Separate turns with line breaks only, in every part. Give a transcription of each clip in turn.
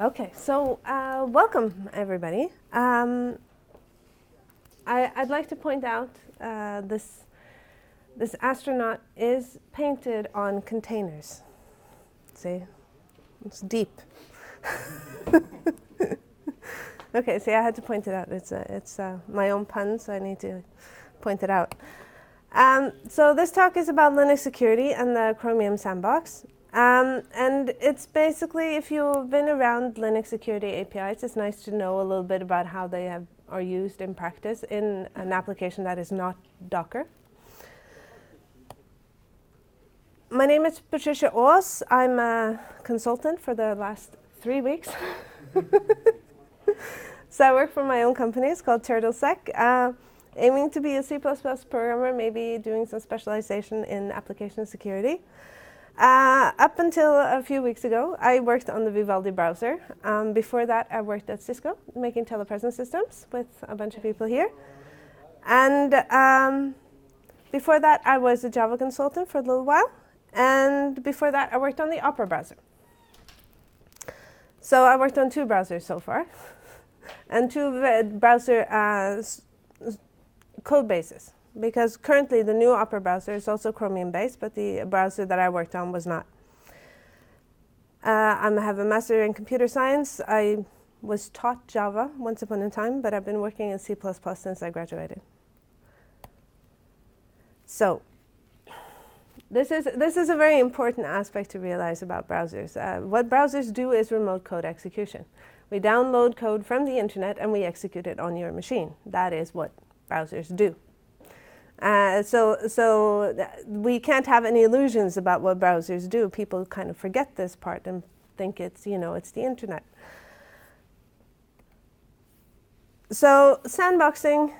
Okay, so welcome everybody. I'd like to point out this astronaut is painted on containers. See, it's deep. Okay, see, I had to point it out. It's my own pun, so I need to point it out. So this talk is about Linux security and the Chromium Sandbox. And it's basically, if you've been around Linux security APIs, it's nice to know a little bit about how they are used in practice in an application that is not Docker. My name is Patricia Aas. I'm a consultant for the last 3 weeks. So I work for my own company. It's called TurtleSec. Aiming to be a C++ programmer, maybe doing some specialization in application security. Up until a few weeks ago, I worked on the Vivaldi browser. Before that, I worked at Cisco, making telepresence systems with a bunch of people here. And before that, I was a Java consultant for a little while. And before that, I worked on the Opera browser. So I worked on 2 browsers so far, and 2 browser code bases. Because currently the new Opera browser is also Chromium-based, but the browser that I worked on was not. I have a master in computer science. I was taught Java once upon a time, but I've been working in C++ since I graduated. So this is a very important aspect to realize about browsers. What browsers do is remote code execution. We download code from the internet and we execute it on your machine. That is what browsers do. So we can't have any illusions about what browsers do. People kind of forget this part and think it's the internet. So sandboxing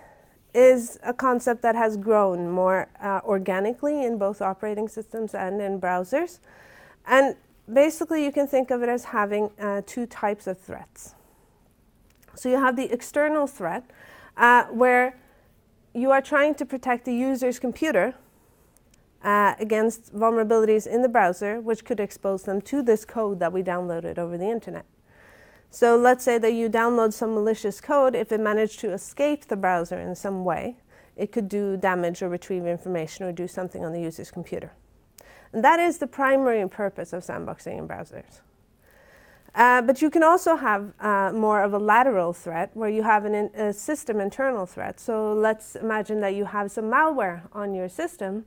is a concept that has grown more organically in both operating systems and in browsers. And basically you can think of it as having 2 types of threats. So you have the external threat where you are trying to protect the user's computer against vulnerabilities in the browser, which could expose them to this code that we downloaded over the internet. So let's say that you download some malicious code. If it managed to escape the browser in some way, it could do damage or retrieve information or do something on the user's computer. And that is the primary purpose of sandboxing in browsers. But you can also have more of a lateral threat where you have a system internal threat. So let's imagine that you have some malware on your system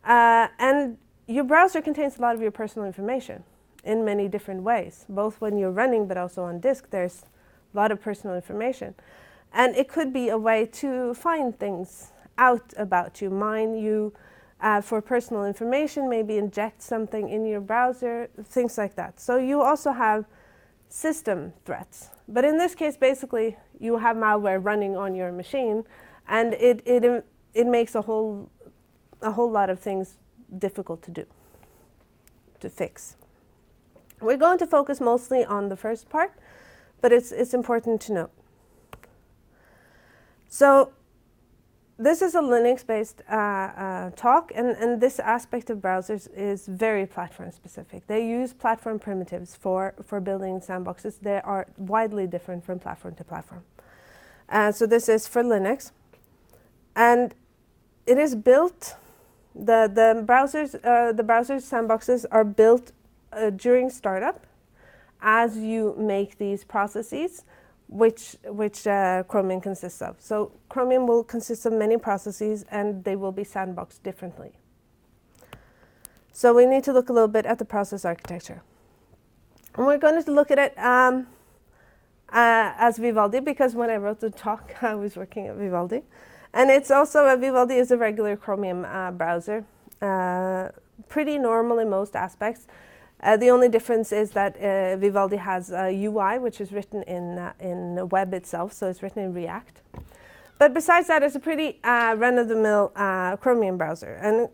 and your browser contains a lot of your personal information in many different ways, both when you're running but also on disk. There's a lot of personal information. And it could be a way to find things out about you, mine you for personal information, maybe inject something in your browser, things like that. So you also have system threats. But in this case, basically, you have malware running on your machine, and it makes a whole lot of things difficult to fix. We're going to focus mostly on the first part, but it's important to note. So this is a Linux-based talk, and this aspect of browsers is very platform-specific. They use platform primitives for building sandboxes. They are widely different from platform to platform. So this is for Linux. And it is built, the browser sandboxes are built during startup as you make these processes, which Chromium consists of. So Chromium will consist of many processes, and they will be sandboxed differently. So we need to look a little bit at the process architecture. And we're going to look at it as Vivaldi, because when I wrote the talk, I was working at Vivaldi. And it's also, Vivaldi is a regular Chromium browser, pretty normal in most aspects. The only difference is that Vivaldi has a UI, which is written in the web itself, so it's written in React. But besides that, it's a pretty run-of-the-mill Chromium browser. And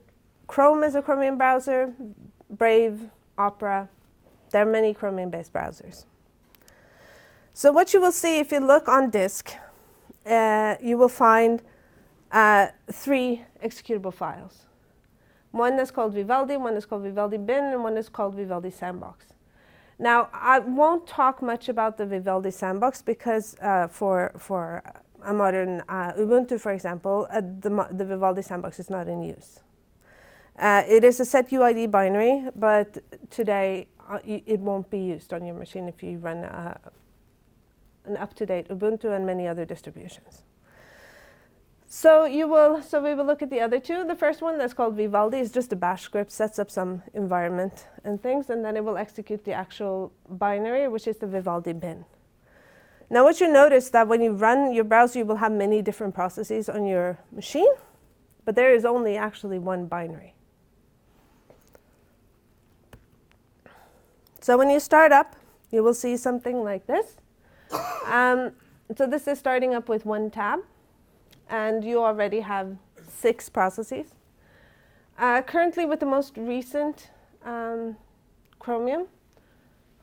Chrome is a Chromium browser, Brave, Opera. There are many Chromium-based browsers. So what you will see if you look on disk, you will find 3 executable files. One is called Vivaldi, one is called Vivaldi bin, and one is called Vivaldi Sandbox. Now, I won't talk much about the Vivaldi sandbox because for a modern Ubuntu, for example, the Vivaldi sandbox is not in use. It is a set UID binary, but today it won't be used on your machine if you run an up-to-date Ubuntu and many other distributions. So we will look at the other two. The first one, that's called Vivaldi, is just a bash script, sets up some environment and things, and then it will execute the actual binary, which is the Vivaldi bin. Now what you notice that when you run your browser, you will have many different processes on your machine, but there is only actually one binary. So when you start up, you will see something like this. So this is starting up with one tab. And you already have 6 processes. Currently, with the most recent Chromium,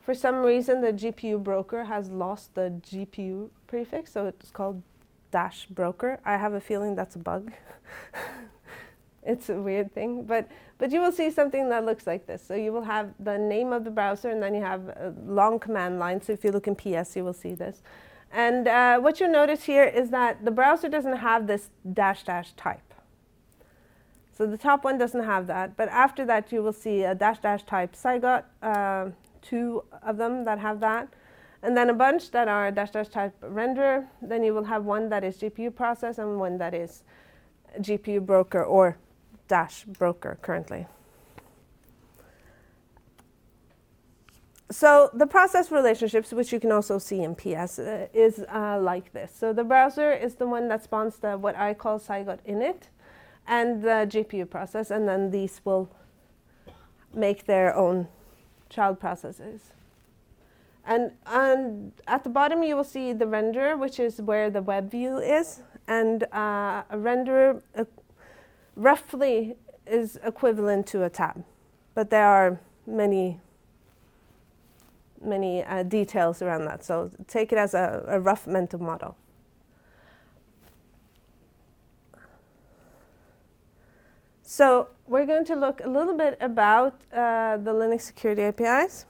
for some reason the GPU broker has lost the GPU prefix, so it's called -broker. I have a feeling that's a bug. It's a weird thing, but you will see something that looks like this. So you will have the name of the browser, and then you have a long command line. So if you look in PS, you will see this. And what you notice here is that the browser doesn't have this -- type. So the top one doesn't have that. But after that, you will see a -- type. So I got 2 of them that have that. And then a bunch that are -- type renderer. Then you will have one that is GPU process and one that is GPU broker or -broker currently. So the process relationships, which you can also see in PS, is like this. So the browser is the one that spawns what I call Saigot init and the GPU process, and then these will make their own child processes. And at the bottom you will see the renderer, which is where the web view is, and a renderer roughly is equivalent to a tab, but there are many details around that, so take it as a rough mental model. So we're going to look a little bit about the Linux security APIs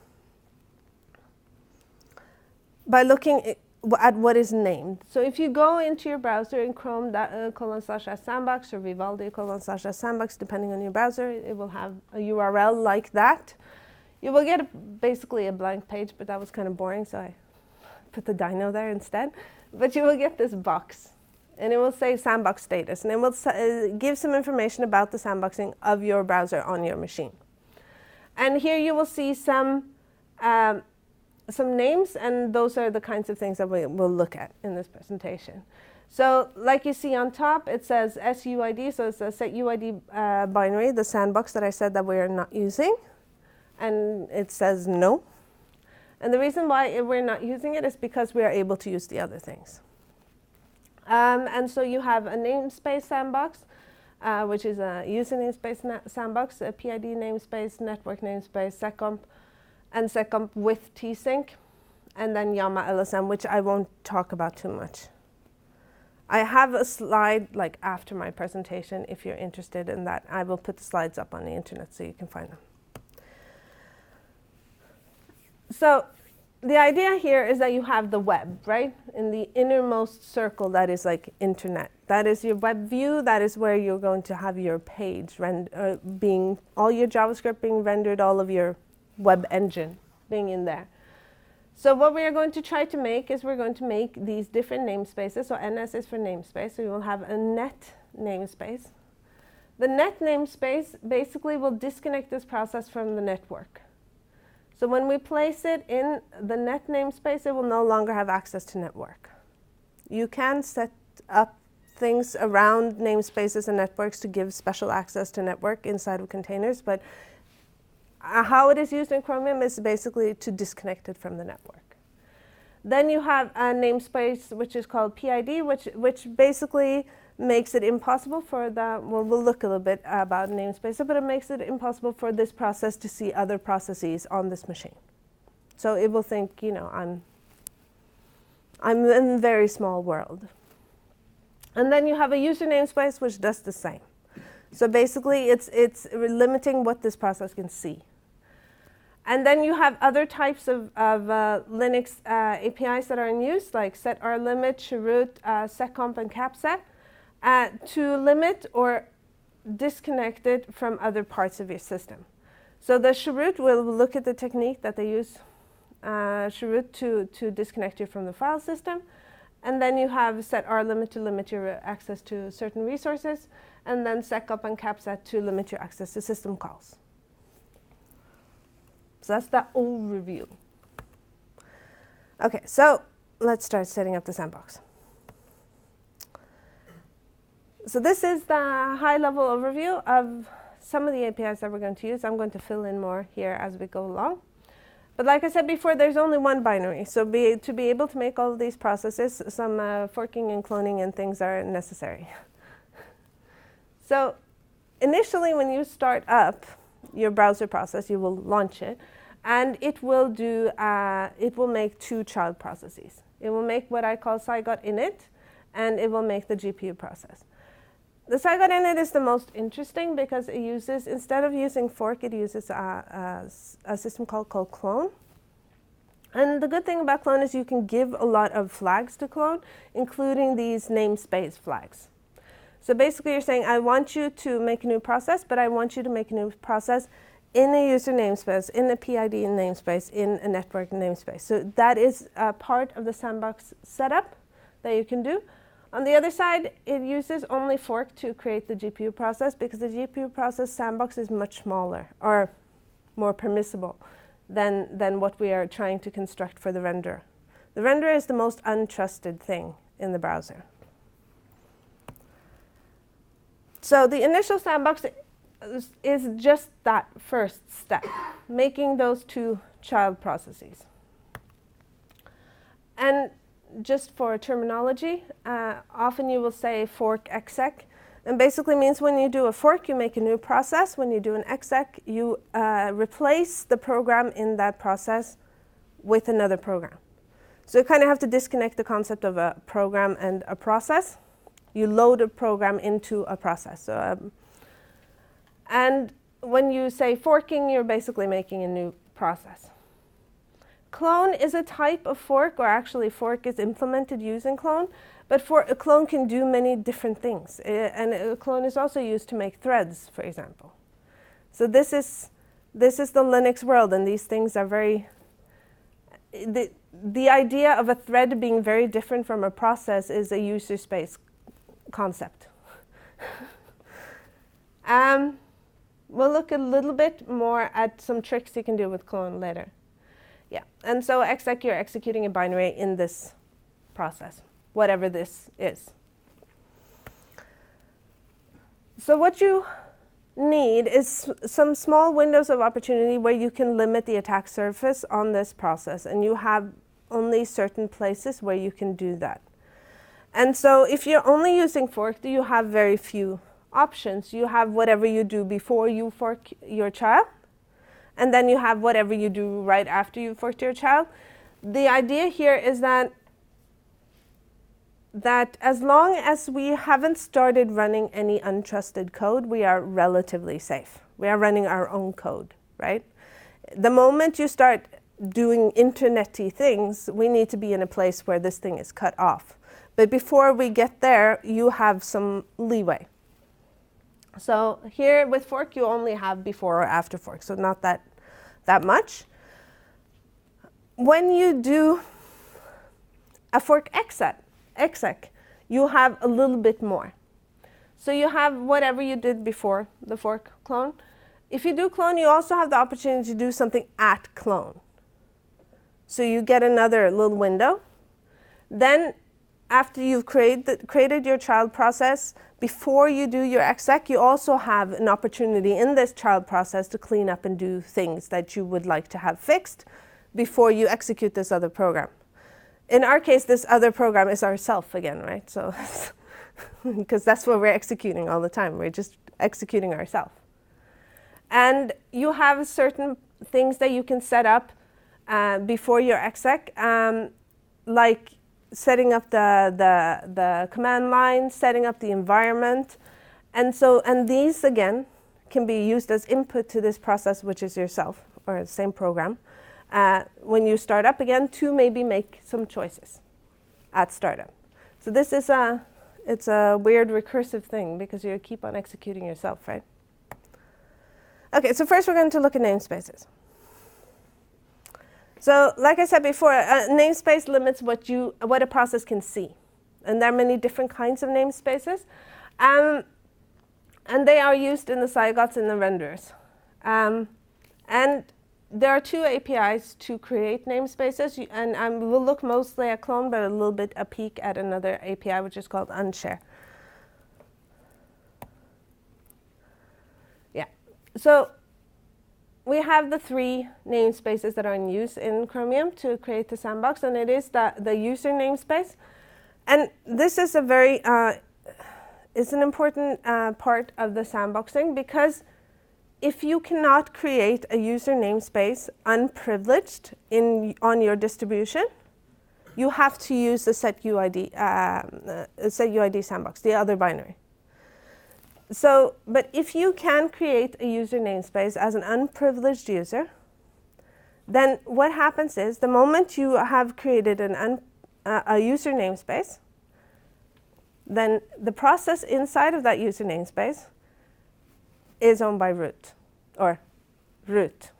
by looking at what is named. So if you go into your browser in Chrome /sandbox or Vivaldi /sandbox, depending on your browser, it will have a URL like that. You will get basically a blank page, but that was kind of boring, so I put the dino there instead. But you will get this box, and it will say sandbox status, and it will give some information about the sandboxing of your browser on your machine. And here you will see some names, and those are the kinds of things that we will look at in this presentation. So like you see on top, it says SUID, so it's a set UID binary, the sandbox that I said that we are not using. And it says no. And the reason why we're not using it is because we are able to use the other things. And so you have a namespace sandbox, which is a user namespace sandbox, a PID namespace, network namespace, seccomp, and seccomp with tsync, and then Yama LSM, which I won't talk about too much. I have a slide like after my presentation if you're interested in that. I will put the slides up on the internet so you can find them. So the idea here is that you have the web, right? In the innermost circle, that is like internet. That is your web view. That is where you're going to have your page being, all your JavaScript being rendered, all of your web engine being in there. So what we are going to try to make is we're going to make these different namespaces. So NS is for namespace. So we will have a net namespace. The net namespace basically will disconnect this process from the network. So when we place it in the net namespace, it will no longer have access to network. You can set up things around namespaces and networks to give special access to network inside of containers, but how it is used in Chromium is basically to disconnect it from the network. Then you have a namespace which is called PID, which basically makes it impossible for we'll look a little bit about namespace, but it makes it impossible for this process to see other processes on this machine. So it will think, I'm in a very small world. And then you have a user namespace which does the same. So basically it's limiting what this process can see. And then you have other types of Linux APIs that are in use, like setrlimit, chroot, seccomp, and capset, to limit or disconnect it from other parts of your system. So the chroot will look at the technique that they use, chroot, to disconnect you from the file system. And then you have setrlimit to limit your access to certain resources, and then seccomp and capset to limit your access to system calls. So that's the overview. Okay, so let's start setting up the sandbox. So this is the high-level overview of some of the APIs that we're going to use. I'm going to fill in more here as we go along. But like I said before, there's only one binary. So to be able to make all of these processes, some forking and cloning and things are necessary. So initially, when you start up your browser process, you will launch it. And it will make two child processes. It will make what I call Cygot init, and it will make the GPU process. The Cygot init is the most interesting because it uses, instead of using fork, it uses a system called clone. And the good thing about clone is you can give a lot of flags to clone, including these namespace flags. So basically you're saying, I want you to make a new process, but I want you to make a new process in a user namespace, in a PID namespace, in a network namespace. So that is a part of the sandbox setup that you can do. On the other side, it uses only fork to create the GPU process because the GPU process sandbox is much smaller or more permissible than what we are trying to construct for the renderer. The renderer is the most untrusted thing in the browser. So the initial sandbox is just that first step, making those two child processes. And just for terminology, often you will say fork exec, and basically means when you do a fork, you make a new process. When you do an exec, you replace the program in that process with another program. So you kind of have to disconnect the concept of a program and a process. You load a program into a process. So, and when you say forking, you're basically making a new process. Clone is a type of fork, or actually fork is implemented using clone, but a clone can do many different things. And a clone is also used to make threads, for example. So this is the Linux world, and these things are very... The idea of a thread being very different from a process is a user space concept. We'll look a little bit more at some tricks you can do with clone later. Yeah, and so exec, you're executing a binary in this process, whatever this is. So what you need is some small windows of opportunity where you can limit the attack surface on this process, and you have only certain places where you can do that. And so if you're only using fork, you have very few options. You have whatever you do before you fork your child, and then you have whatever you do right after you forked your child. The idea here is that as long as we haven't started running any untrusted code, we are relatively safe. We are running our own code, right? The moment you start doing internet-y things, we need to be in a place where this thing is cut off. But before we get there, you have some leeway. So here with fork, you only have before or after fork, so not that much. When you do a fork exec, you have a little bit more. So you have whatever you did before the fork clone. If you do clone, you also have the opportunity to do something at clone. So you get another little window. Then after you've created your child process, before you do your exec, you also have an opportunity in this child process to clean up and do things that you would like to have fixed before you execute this other program. In our case, this other program is ourself again, right? So, because that's what we're executing all the time. We're just executing ourselves. And you have certain things that you can set up before your exec, like setting up the command line, setting up the environment. And these, again, can be used as input to this process, which is yourself. or the same program, when you start up again, to maybe make some choices at startup. So this is it's a weird recursive thing because you keep on executing yourself, right? Okay, so first we're going to look at namespaces. So like I said before, a namespace limits what a process can see. And there are many different kinds of namespaces. And they are used in the Zygots and the renderers. And there are two APIs to create namespaces. And we'll look mostly at clone, but a little bit a peek at another API, which is called unshare. Yeah. So we have the three namespaces that are in use in Chromium to create the sandbox, and it is the user namespace. And this is a very it's an important part of the sandboxing, because if you cannot create a user namespace unprivileged on your distribution, you have to use the setuid sandbox, the other binary. So, but if you can create a user namespace as an unprivileged user, then what happens is the moment you have created a user namespace, then the process inside of that user namespace is owned by root, or root.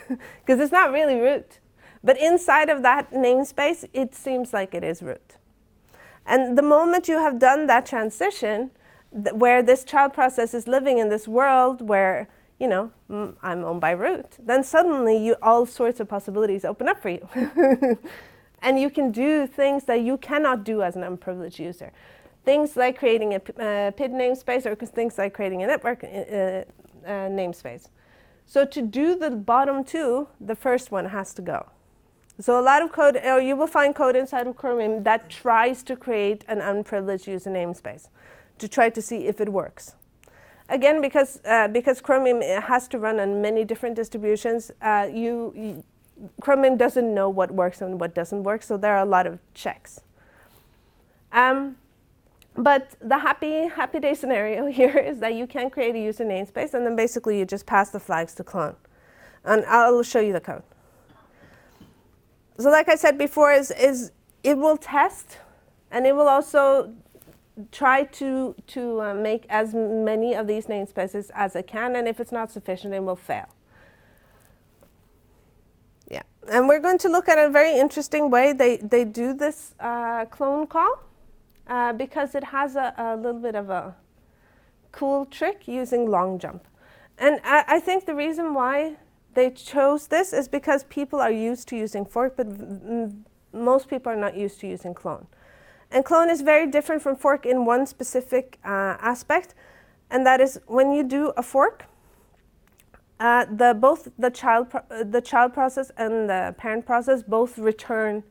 Because it's not really root. But inside of that namespace, it seems like it is root. And the moment you have done that transition, where this child process is living in this world where, you know, I'm owned by root, then suddenly all sorts of possibilities open up for you. And you can do things that you cannot do as an unprivileged user. Things like creating a PID namespace, or things like creating a network namespace. So to do the bottom two, the first one has to go. So a lot of code, or you will find code inside of Chromium that tries to create an unprivileged user namespace to try to see if it works. Again, because Chromium has to run on many different distributions, Chromium doesn't know what works and what doesn't work, so there are a lot of checks. But the happy day scenario here is that you can create a user namespace, and then basically you just pass the flags to clone. And I'll show you the code. So like I said before, is it will test, and it will also try to make as many of these namespaces as it can, and if it's not sufficient, it will fail. Yeah, and we're going to look at a very interesting way they do this clone call, because it has a little bit of a cool trick using long jump. And I think the reason why they chose this is because people are used to using fork, but most people are not used to using clone. And clone is very different from fork in one specific aspect, and that is when you do a fork, both the child process and the parent process both return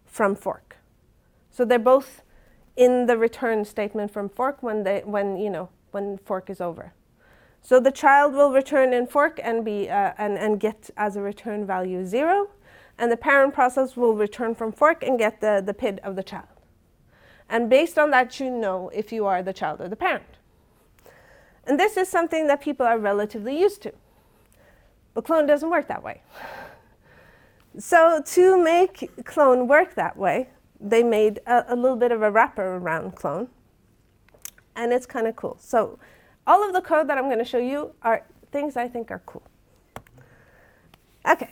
from fork. So they're both in the return statement from fork when fork is over. So the child will return in fork and be and get as a return value 0, and the parent process will return from fork and get the PID of the child. And based on that, you know if you are the child or the parent. And this is something that people are relatively used to. But clone doesn't work that way. So to make clone work that way, they made a little bit of a wrapper around clone. And it's kind of cool. So all of the code that I'm going to show you are things I think are cool. Okay.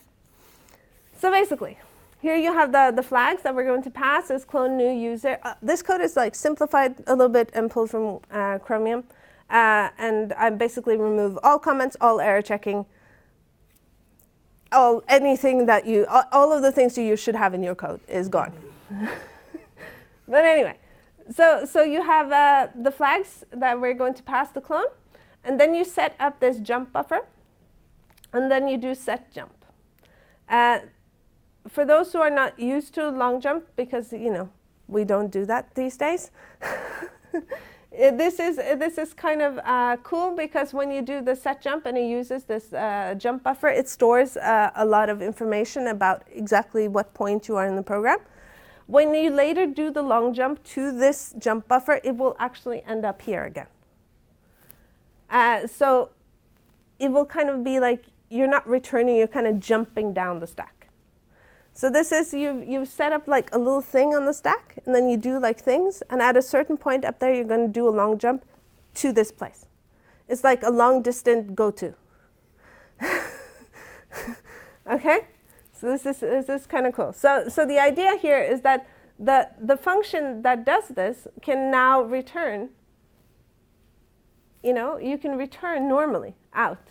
So basically, here you have the flags that we're going to pass as clone new user. This code is like simplified a little bit and pulled from Chromium. And I basically remove all comments, all error checking, all of the things you should have in your code is gone. But anyway, so you have the flags that we're going to pass the clone, and then you set up this jump buffer, and then you do set jump. For those who are not used to long jump, because we don't do that these days, this is kind of cool, because when you do the set jump and it uses this jump buffer, it stores a lot of information about exactly what point you are in the program. When you later do the long jump to this jump buffer, it will actually end up here again. So it will kind of be like you're not returning, you're kind of jumping down the stack. So this is, you've set up like a little thing on the stack, and then you do like things, and at a certain point up there, you're going to do a long jump to this place. It's like a long distant go-to. Okay? So this is kind of cool. So the idea here is that the function that does this can now return, you can return normally out.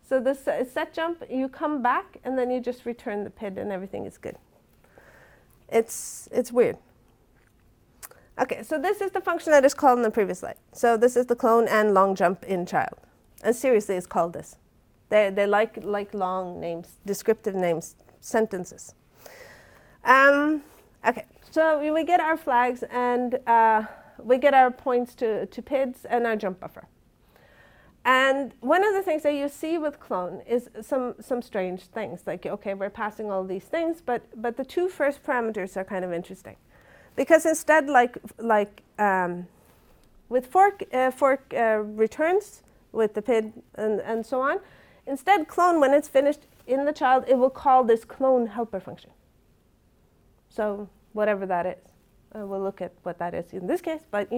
So this set jump, you come back and then you just return the PID and everything is good. It's weird. Okay, so this is the function that is called in the previous slide. So this is the clone and long jump in child. And seriously, it's called this. They like long names, descriptive names, sentences. Okay, so we get our flags and we get our points to PIDs and our jump buffer. And one of the things that you see with clone is some strange things. Like, okay, we're passing all these things, but the two first parameters are kind of interesting. Because instead, with fork returns with the PID and so on, instead clone, when it's finished in the child, it will call this clone helper function. So whatever that is. We'll look at what that is in this case, but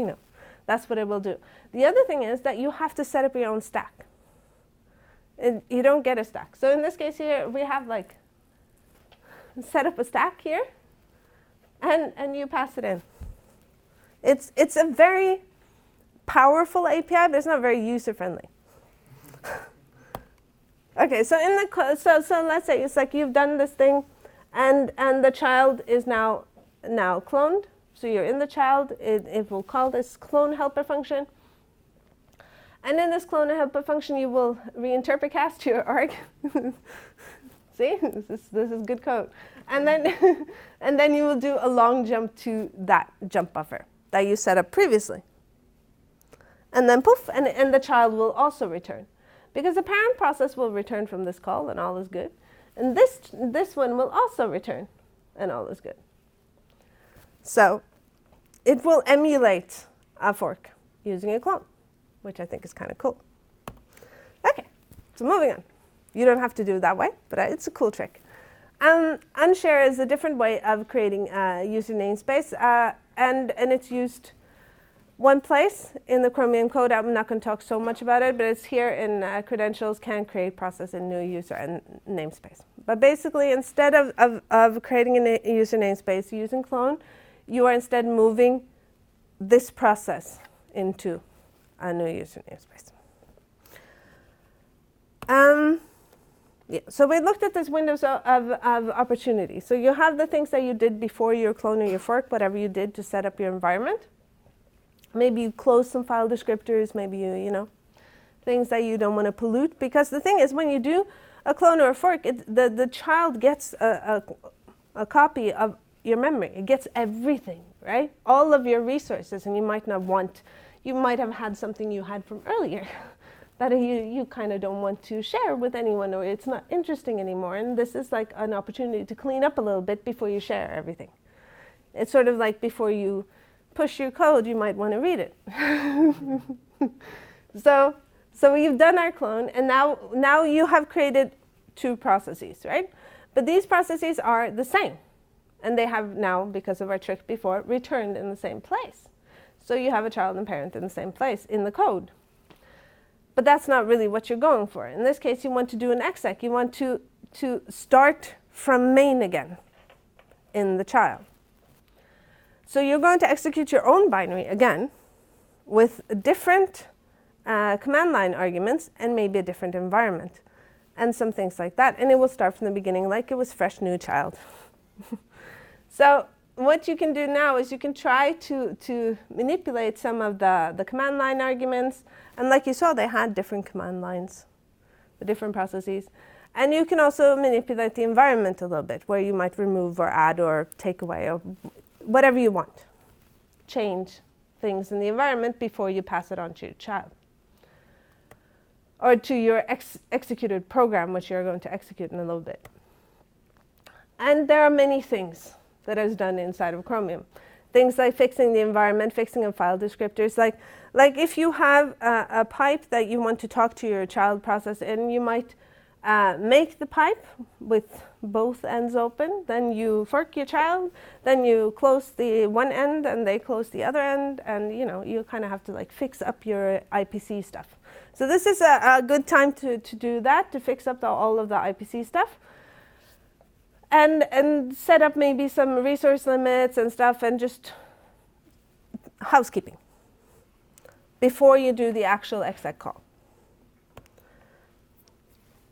that's what it will do. The other thing is that you have to set up your own stack. You don't get a stack. So in this case here, we have set up a stack here, and you pass it in. It's a very powerful API, but it's not very user-friendly. Okay, so so let's say it's like you've done this thing, and the child is now cloned. So you're in the child, it will call this clone helper function. And in this clone helper function, you will reinterpret cast to your arg. See, this is good code. And then you will do a long jump to that jump buffer that you set up previously. And then poof, and the child will also return. Because the parent process will return from this call, and all is good. And this one will also return, and all is good. So it will emulate a fork using a clone, which I think is kind of cool. Okay, so moving on. You don't have to do it that way, but it's a cool trick. Unshare is a different way of creating a user namespace, and it's used one place in the Chromium code. I'm not going to talk so much about it, but it's here in credentials, can create, process a new user and namespace. But basically, instead of creating a user namespace using clone, you are instead moving this process into a new user namespace. So we looked at this windows of opportunity. So you have the things that you did before your clone or your fork, whatever you did to set up your environment. Maybe you close some file descriptors, maybe you things that you don't want to pollute. Because the thing is, when you do a clone or a fork, the child gets a copy of your memory. It gets everything, right? All of your resources, and you might have had something you had from earlier that you kind of don't want to share with anyone, or it's not interesting anymore. And this is like an opportunity to clean up a little bit before you share everything. It's sort of like before you push your code, you might want to read it. So we've done our clone, and now you have created two processes, right? But these processes are the same. And they have now, because of our trick before, returned in the same place. So you have a child and parent in the same place in the code. But that's not really what you're going for. In this case, you want to do an exec. You want to start from main again in the child. So you're going to execute your own binary again with different command line arguments and maybe a different environment and some things like that. And it will start from the beginning like it was fresh new child. So what you can do now is you can try to manipulate some of the command line arguments. And like you saw, they had different command lines, the different processes. And you can also manipulate the environment a little bit, where you might remove or add or take away or whatever you want. Change things in the environment before you pass it on to your child. Or to your executed program, which you're going to execute in a little bit. And there are many things that is done inside of Chromium. Things like fixing the environment, fixing of file descriptors. Like if you have a pipe that you want to talk to your child process in, you might make the pipe with both ends open, then you fork your child, then you close the one end and they close the other end, and you kind of have to like fix up your IPC stuff. So this is a good time to do that, to fix up all of the IPC stuff. And set up maybe some resource limits and stuff, and just housekeeping before you do the actual exec call.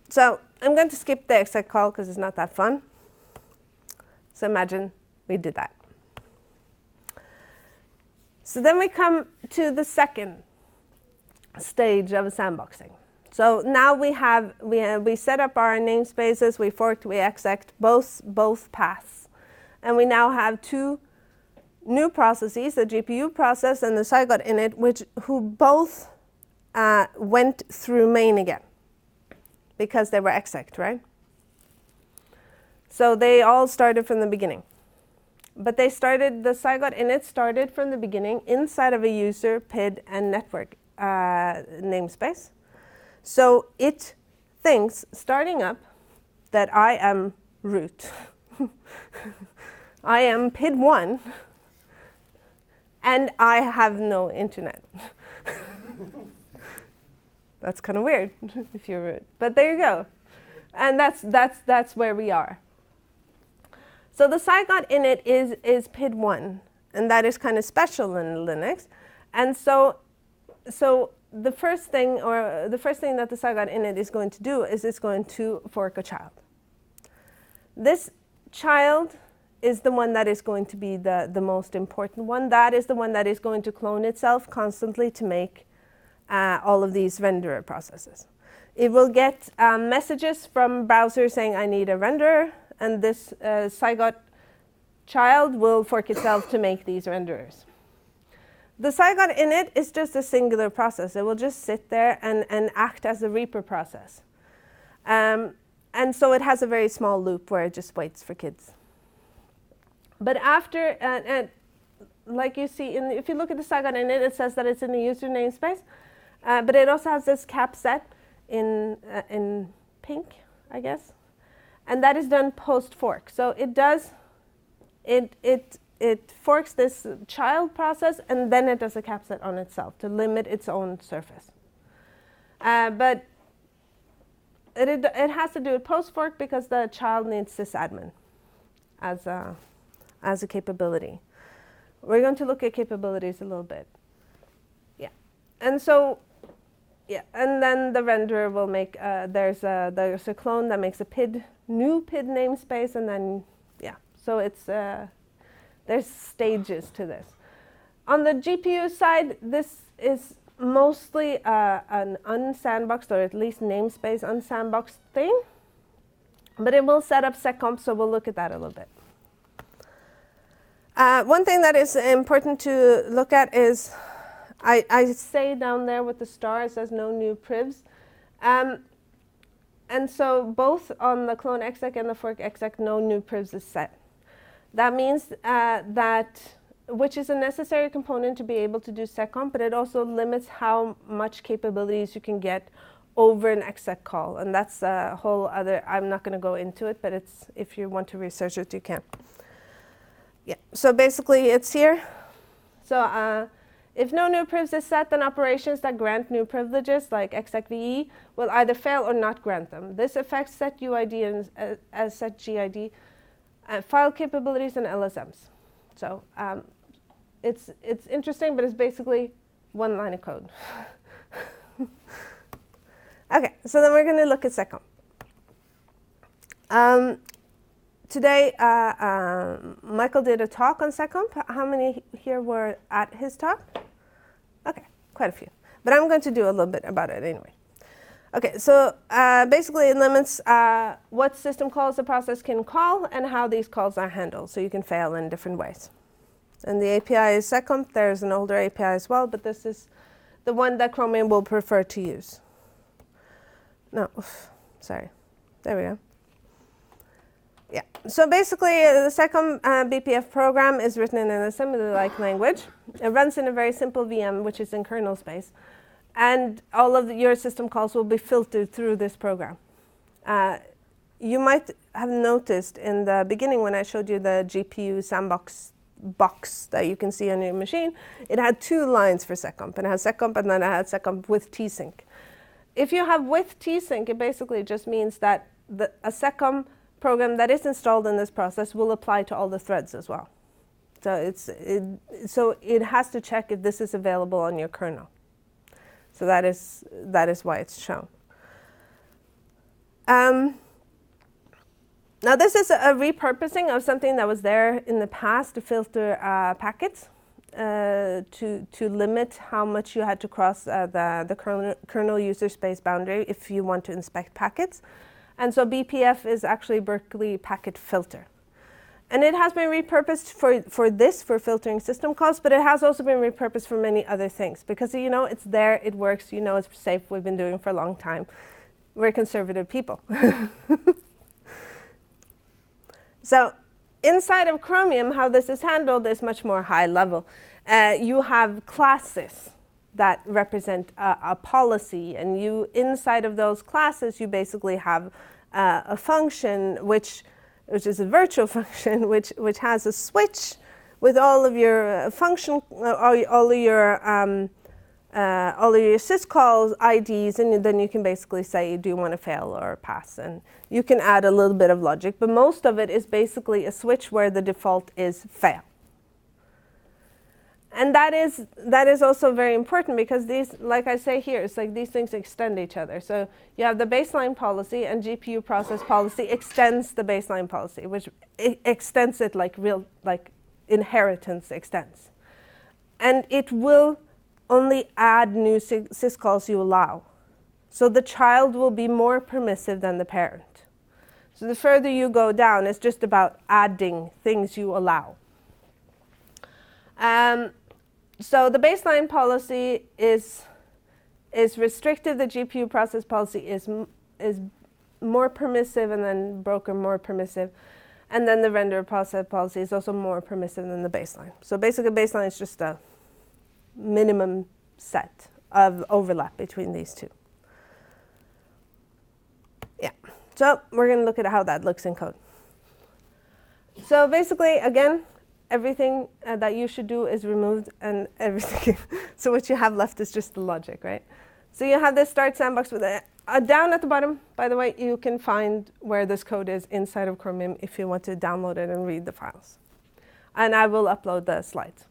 So I'm going to skip the exec call because it's not that fun. So imagine we did that. So then we come to the second stage of sandboxing. So now we set up our namespaces, we forked, we execed both paths. And we now have two new processes, the GPU process and the Zygot init, who both went through main again, because they were exec, right? So they all started from the beginning. But the Zygot init started from the beginning inside of a user, PID, and network namespace. So it thinks, starting up, that I am root. I am PID1, and I have no internet. That's kind of weird if you're root. But there you go. And that's where we are. So the Zygot init is PID1, and that is kind of special in Linux. And so the first thing that the Zygot init is going to do is it's going to fork a child. This child is the one that is going to be the most important one. That is the one that is going to clone itself constantly to make all of these renderer processes. It will get messages from browser saying, I need a renderer, and this Zygot child will fork itself to make these renderers. The Zygot init is just a singular process. It will just sit there and act as a Reaper process. And so it has a very small loop where it just waits for kids. But after, like you see, if you look at the Zygot init, it says that it's in the user namespace. But it also has this cap set in pink, I guess. And that is done post-fork. So it forks this child process, and then it does a cap set on itself to limit its own surface. But it has to do it post-fork because the child needs sysadmin as a capability. We're going to look at capabilities a little bit. Yeah. And so, yeah, and then the renderer will make, there's a clone that makes a new PID namespace, and then, yeah. So it's, there's stages to this. On the GPU side, this is mostly an unsandboxed, or at least namespace unsandboxed thing. But it will set up seccomp, so we'll look at that a little bit. One thing that is important to look at is, I say down there with the star, it says no new privs. And so both on the clone exec and the fork exec, no new privs is set. That means which is a necessary component to be able to do seccomp, but it also limits how much capabilities you can get over an exec call. And that's a whole other, I'm not going to go into it, but it's, if you want to research it, you can. Yeah, so basically it's here. So if no new privs is set, then operations that grant new privileges, like execve, will either fail or not grant them. This affects set UID as set GID, file capabilities, and LSMs. So it's interesting, but it's basically one line of code. Okay, so then we're going to look at seccomp. Today, Michael did a talk on seccomp. How many here were at his talk? Okay, quite a few. But I'm going to do a little bit about it anyway. Okay, so basically it limits what system calls the process can call and how these calls are handled, so you can fail in different ways. And the API is seccomp. There's an older API as well, but this is the one that Chromium will prefer to use. No, sorry. There we go. Yeah, so basically the seccomp BPF program is written in an assembly-like language. It runs in a very simple VM, which is in kernel space. And all of your system calls will be filtered through this program. You might have noticed in the beginning when I showed you the GPU sandbox box that you can see on your machine, it had 2 lines for seccomp. It had seccomp and then it had seccomp with tsync. If you have with tsync, it basically just means that a seccomp program that is installed in this process will apply to all the threads as well. So it has to check if this is available on your kernel. So that is why it's shown. Now this is a repurposing of something that was there in the past to filter packets, to limit how much you had to cross the kernel user space boundary if you want to inspect packets. And so BPF is actually Berkeley Packet Filter. And it has been repurposed for filtering system calls, but it has also been repurposed for many other things because, you know, it's there, it works, you know, it's safe, we've been doing it for a long time. We're conservative people. So inside of Chromium, how this is handled is much more high level. You have classes that represent a policy, and inside of those classes, you basically have a function which is a virtual function, which has a switch with all of your function, all of your syscalls IDs, and then you can basically say, do you want to fail or pass? And you can add a little bit of logic, but most of it is basically a switch where the default is fail. And that is also very important because these, like I say here, it's like these things extend each other. So you have the baseline policy, and GPU process policy extends the baseline policy, which extends it like inheritance extends. And it will only add new syscalls you allow. So the child will be more permissive than the parent. So the further you go down, it's just about adding things you allow. So the baseline policy is restrictive. The GPU process policy is more permissive, and then broker more permissive. And then the render process policy is also more permissive than the baseline. So basically baseline is just a minimum set of overlap between these two. Yeah, so we're going to look at how that looks in code. So basically, again, everything that you should do is removed, and everything. So what you have left is just the logic, right? So you have this start sandbox with down at the bottom. By the way, you can find where this code is inside of Chromium if you want to download it and read the files. And I will upload the slides.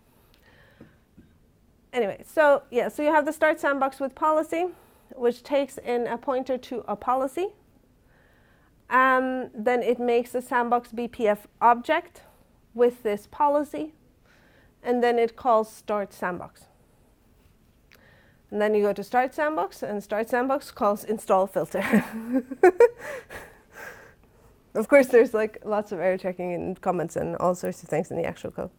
Anyway, so yeah, so you have the start sandbox with policy, which takes in a pointer to a policy. Then it makes a sandbox BPF object with this policy, and then it calls start sandbox. And then you go to start sandbox, and start sandbox calls install filter. Of course, there's like lots of error checking and comments and all sorts of things in the actual code.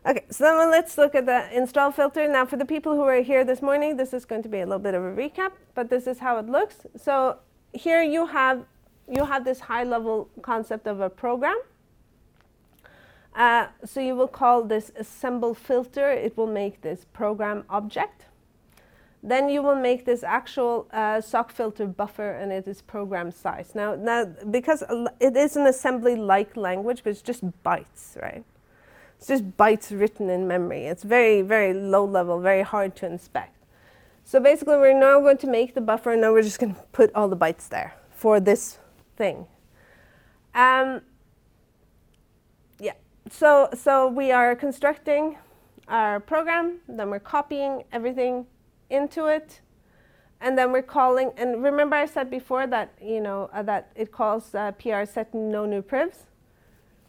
Okay, so then let's look at the install filter. Now, for the people who are here this morning, this is going to be a little bit of a recap, but this is how it looks. So here you have this high-level concept of a program. So you will call this assemble filter. It will make this program object. Then you will make this actual sock filter buffer, and it is program size. Now, because it is an assembly-like language, but it's just bytes, right? It's just bytes written in memory. It's very, very low level, very hard to inspect. So basically, we're now going to make the buffer, and now we're just going to put all the bytes there for this thing. Yeah. So we are constructing our program, then we're copying everything into it, and then we're calling. And remember, I said before that that it calls PR set no new privs.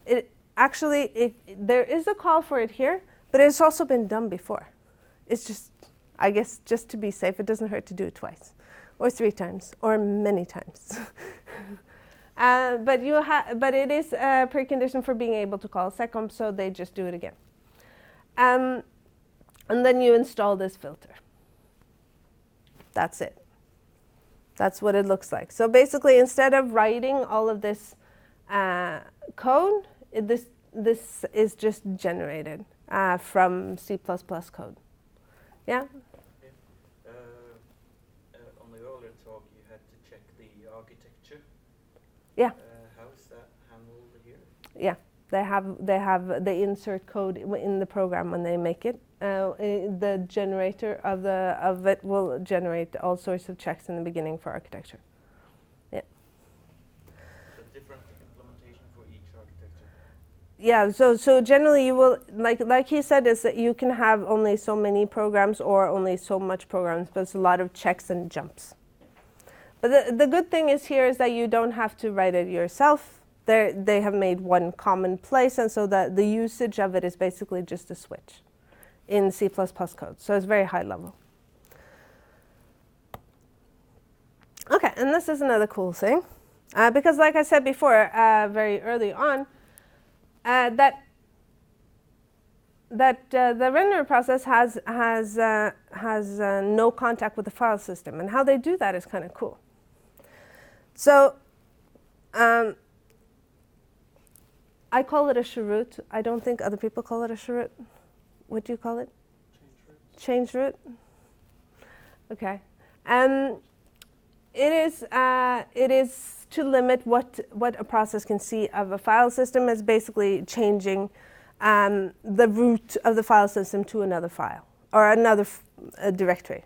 There is a call for it here, but it's also been done before. It's just, I guess, just to be safe, it doesn't hurt to do it twice, or 3 times, or many times. But it is a precondition for being able to call seccomp, so they just do it again. And then you install this filter. That's it. That's what it looks like. So basically, instead of writing all of this code, this is just generated from C++ code. Yeah?
On the earlier talk, you had to check the architecture
Yeah.
How is that handled here?
Yeah. They insert code in the program when they make it. The generator of it will generate all sorts of checks in the beginning for architecture. Yeah.
So different implementation for each architecture.
Yeah. So generally, you will like he said, is that you can have only so many programs or only so much programs, but it's a lot of checks and jumps. But the good thing is here is that you don't have to write it yourself. They have made one common place, and so that the usage of it is basically just a switch in C++ code. So it's very high level. Okay, and this is another cool thing. Because like I said before, very early on, that the renderer process has no contact with the file system. And how they do that is kind of cool. So I call it a cheroot. I don't think other people call it a cheroot. What do you call it? Change root. Okay. It is to limit what a process can see of a file system as basically changing the root of the file system to another file or another directory.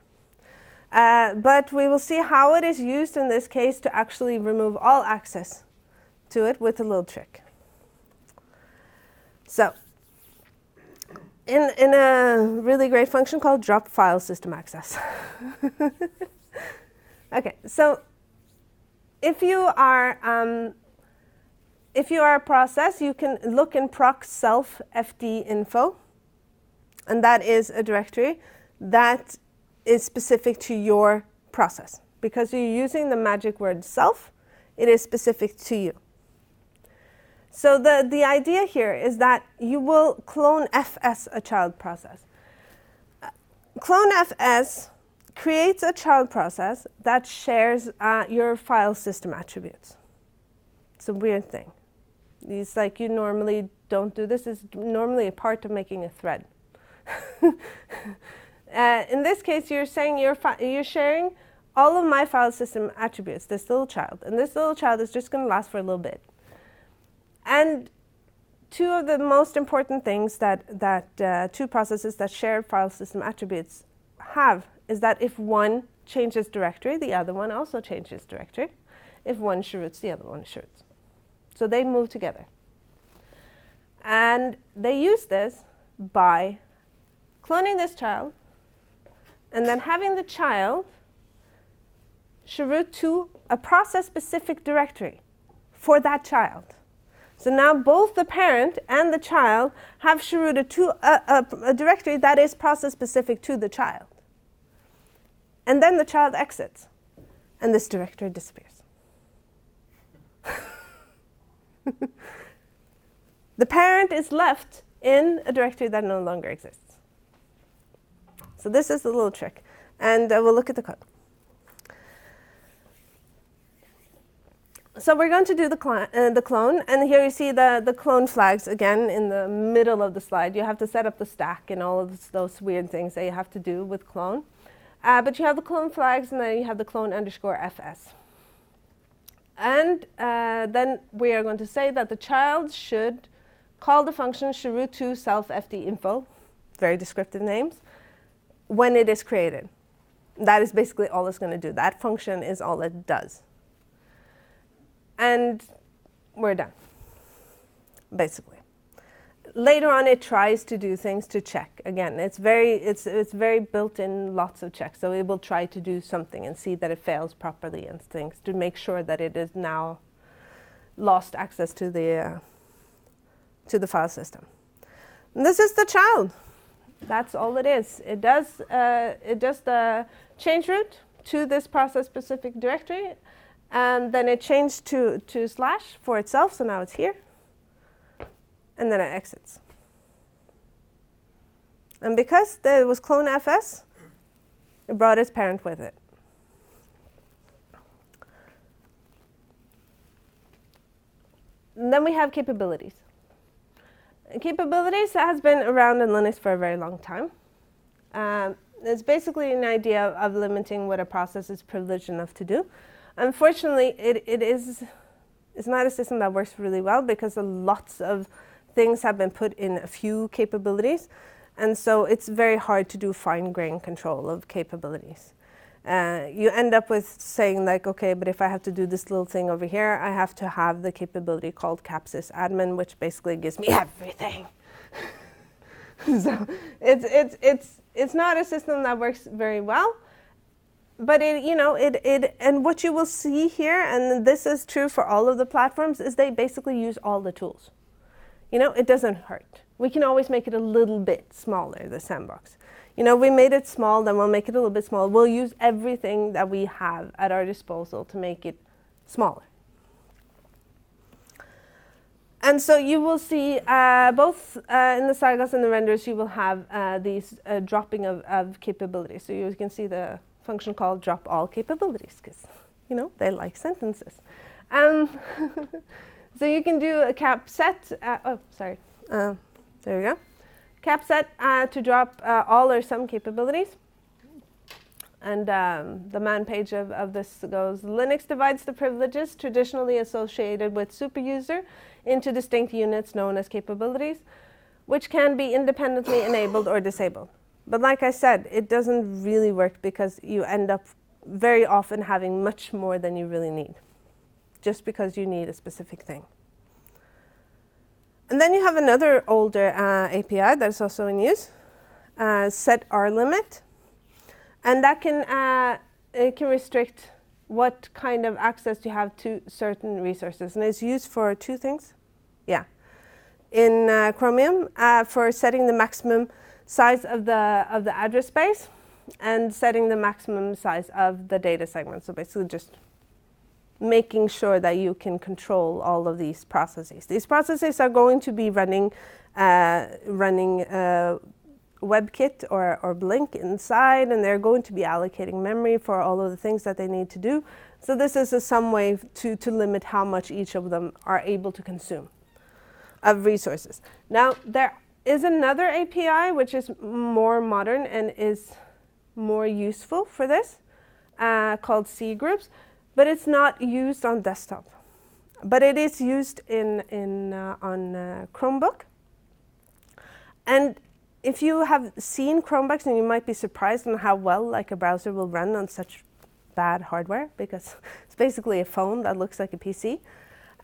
But we will see how it is used in this case to actually remove all access to it with a little trick. So, in a really great function called drop file system access. Okay, so if you are a process, you can look in proc self fd info, and that is a directory that is specific to your process. Because you're using the magic word self, it is specific to you. So the idea here is that you will clone fs a child process. Clone fs creates a child process that shares your file system attributes. It's a weird thing. It's like you normally don't do this. It's normally a part of making a thread. In this case, you're saying you're sharing all of my file system attributes, this little child. And this little child is just going to last for a little bit. And two of the most important things that two processes that share file system attributes have is that if one changes directory, the other one also changes directory. If one cheroots, the other one cheroots. So they move together. And they use this by cloning this child and then having the child cheroot to a process-specific directory for that child. So now both the parent and the child have cherooted to a directory that is process-specific to the child. And then the child exits, and this directory disappears. The parent is left in a directory that no longer exists. So this is the little trick, and we'll look at the code. So we're going to do the clone, and here you see the clone flags again in the middle of the slide. You have to set up the stack and all of those weird things that you have to do with clone. But you have the clone flags, and then you have the clone _fs. And then we are going to say that the child should call the function cheroot to self fd info, very descriptive names, when it is created. That is basically all it's going to do. That function is all it does. And we're done, basically. Later on, it tries to do things to check. Again, it's very built in lots of checks. So it will try to do something and see that it fails properly and things to make sure that it is now lost access to the file system. And this is the child. That's all it is. It does the change root to this process-specific directory. And then it changed to / for itself, so now it's here. And then it exits. And because there was clone fs, it brought its parent with it. And then we have capabilities. And capabilities has been around in Linux for a very long time. It's basically an idea of limiting what a process is privileged enough to do. Unfortunately, it It's not a system that works really well because lots of things have been put in a few capabilities. And so it's very hard to do fine-grained control of capabilities. You end up with saying like, okay, but if I have to do this little thing over here, I have to have the capability called capsys admin, which basically gives me everything. So it's not a system that works very well. But and what you will see here, and this is true for all of the platforms, is they basically use all the tools. It doesn't hurt. We can always make it a little bit smaller, the sandbox. We made it small, then we'll make it a little bit smaller. We'll use everything that we have at our disposal to make it smaller. And so you will see both in the sagas and the renders, you will have these dropping of capabilities. So you can see the function called drop all capabilities because, they like sentences. So you can do a cap set. There we go. Cap set to drop all or some capabilities. And the man page of this goes, Linux divides the privileges traditionally associated with superuser into distinct units known as capabilities, which can be independently enabled or disabled. But like I said, it doesn't really work because you end up very often having much more than you really need, just because you need a specific thing. And then you have another older API that's also in use, set rlimit. And that it can restrict what kind of access you have to certain resources. And it's used for two things. Yeah. In Chromium, for setting the maximum size of the address space and setting the maximum size of the data segment. So basically just making sure that you can control all of these processes. These processes are going to be running WebKit or Blink inside, and they're going to be allocating memory for all of the things that they need to do. So this is some way to limit how much each of them are able to consume of resources. Now, there is another API which is more modern and is more useful for this, called C groups, but it's not used on desktop. But it is used on Chromebook. And if you have seen Chromebooks, and you might be surprised on how well like a browser will run on such bad hardware, because it's basically a phone that looks like a PC.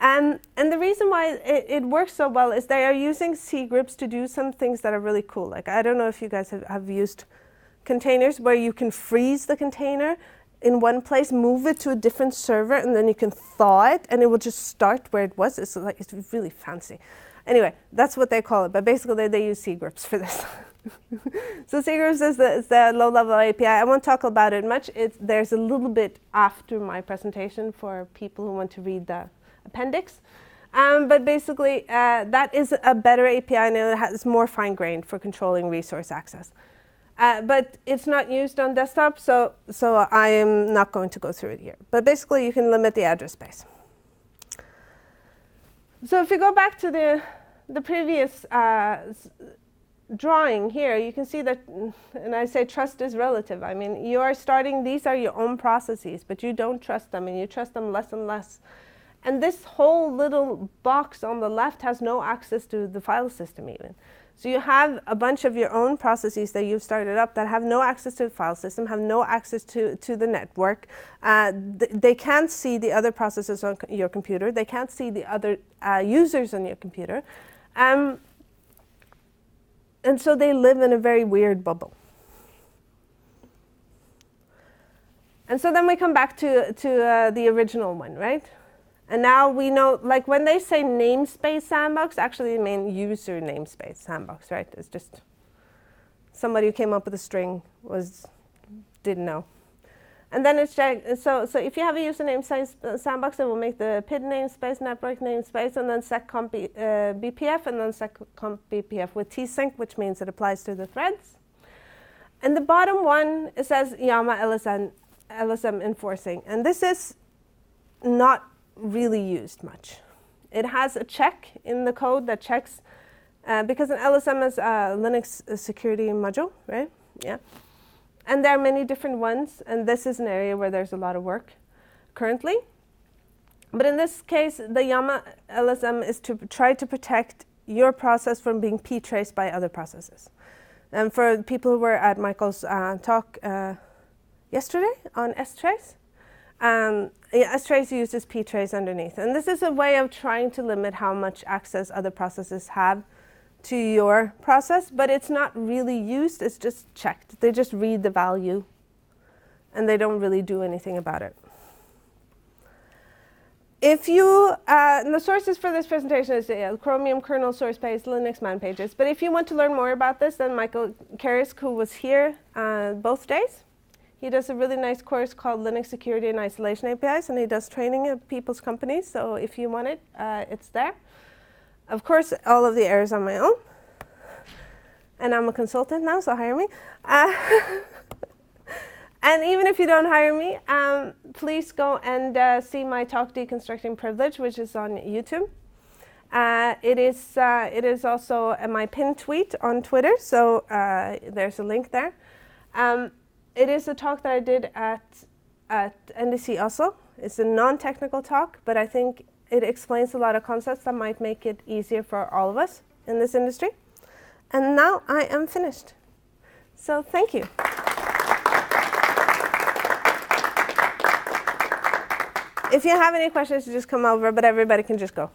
And the reason why it works so well is they are using C groups to do some things that are really cool. Like, I don't know if you guys have used containers where you can freeze the container in one place, move it to a different server, and then you can thaw it, and it will just start where it was. It's really fancy. Anyway, that's what they call it, but basically they use C groups for this. So C groups is the low-level API. I won't talk about it much. There's a little bit after my presentation for people who want to read the appendix. But basically, that is a better API, and it has more fine-grained for controlling resource access. But it's not used on desktop, so I am not going to go through it here. But basically, you can limit the address space. So if you go back to the previous drawing here, you can see that, and I say trust is relative. I mean, you are starting, these are your own processes, but you don't trust them, and you trust them less and less. And this whole little box on the left has no access to the file system even. So you have a bunch of your own processes that you've started up that have no access to the file system, have no access to the network. They can't see the other processes on your computer. They can't see the other users on your computer. And so they live in a very weird bubble. And so then we come back to the original one, right? And now we know, like when they say namespace sandbox, actually they mean user namespace sandbox, right? It's just somebody who came up with a string didn't know. And then it's so if you have a user namespace sandbox, it will make the PID namespace, network namespace, and then seccomp BPF, and then seccomp BPF with tsync, which means it applies to the threads. And the bottom one, it says Yama LSM enforcing, and this is not really used much. It has a check in the code that checks, because an LSM is a Linux security module, right? Yeah. And there are many different ones, and this is an area where there's a lot of work currently. But in this case, the Yama LSM is to try to protect your process from being p-traced by other processes. And for people who were at Michael's talk yesterday on strace, strace uses p-trace underneath. And this is a way of trying to limit how much access other processes have to your process, but it's not really used, it's just checked. They just read the value and they don't really do anything about it. If you, and the sources for this presentation is Chromium kernel source page, Linux man pages. But if you want to learn more about this, then Michael Karisk, who was here both days, he does a really nice course called Linux Security and Isolation APIs, and he does training at people's companies. So if you want it, it's there. Of course, all of the errors on my own. And I'm a consultant now, so hire me. And even if you don't hire me, please go and see my talk, Deconstructing Privilege, which is on YouTube. It is also my pinned tweet on Twitter, so there's a link there. It is a talk that I did at NDC Oslo. It's a non-technical talk, but I think it explains a lot of concepts that might make it easier for all of us in this industry. And now I am finished. So thank you. If you have any questions, just come over, but everybody can just go.